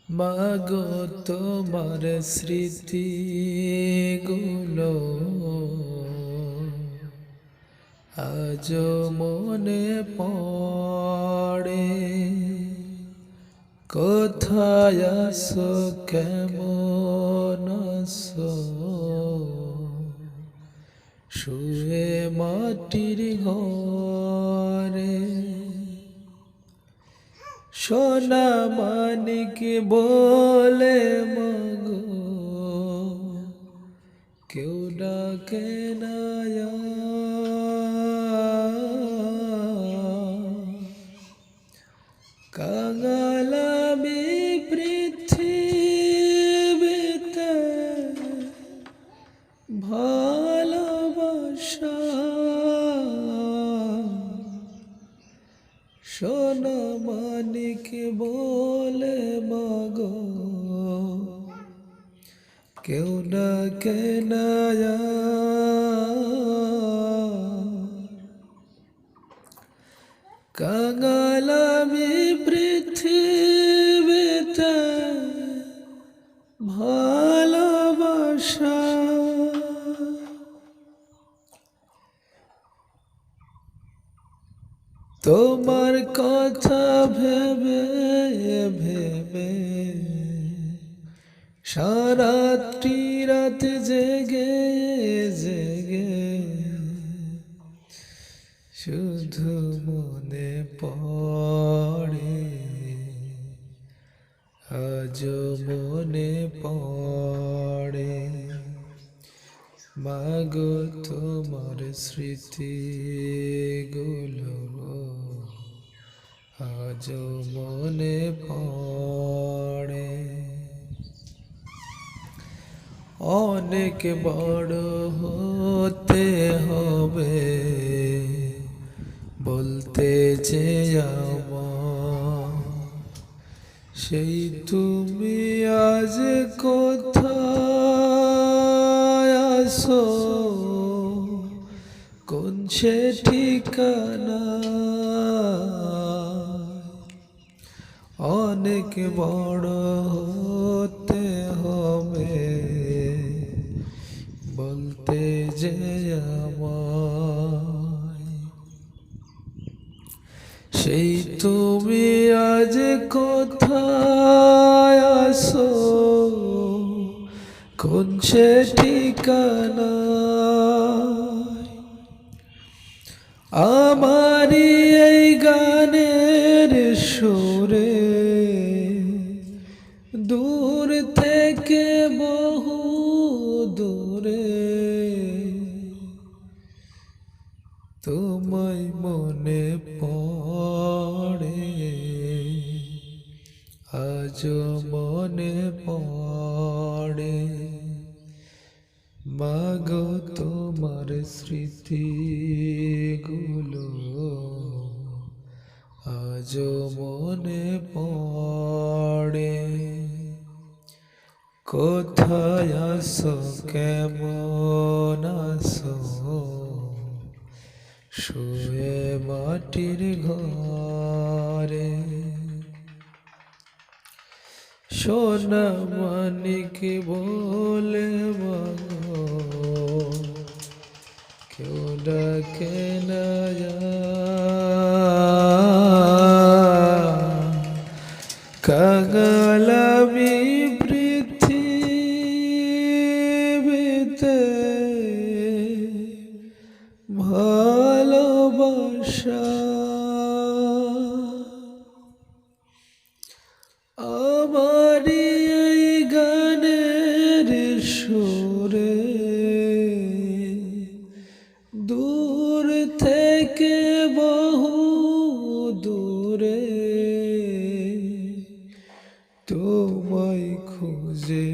মাগো তোমার স্মৃতিগুলো আজও মনে পড়ে। কোথায় আছো, কেমন আছো, শুয়ে মাটির ঘরে। সোনা মানিক বলে মাগো কেউ ডাকে না। কাঙালামি পৃথিবীতে ভালোবাসা, সোনা মানিক বলে মাগো কেউ ডাকে না। কাঙালামি পৃথিবীতে ভালোবাসা। তোমার কথা ভেবে ভেবে সারাটি রাত জেগে জেগে শুধু মনে পড়ে, আজও মনে পড়ে। মাগো তোমার স্মৃতিগুলো আজও মনে পড়ে। অনেক বড় হতে হবে বলতে যে আমার, সেই তুমি আজ কোথায় আছো, কোন সে ঠিকানা। অনেক বড় হতে হবে বলতে যে আমায়, সেই তুমি আজ কোথায় আছো, কোন সে ঠিকানা। আমারি এই গানের সুরে দূর থেকে বহু দূরে তোমায় মনে পড়ে, আজও মনে পড়ে। মাগো তোমার স্মৃতিগুলো আজও মনে পড়ে। কোথায় আছো, কেমন আছো, শুয়ে মাটির ঘরে। সোনা মানিক বলে মাগো কেউ ডাকে না। কাঙালামি পৃথিবীতে ভালোবাসা। আমারি এই গানের সুরে দূর থেকে বহু দূরে তোমায় খুঁজে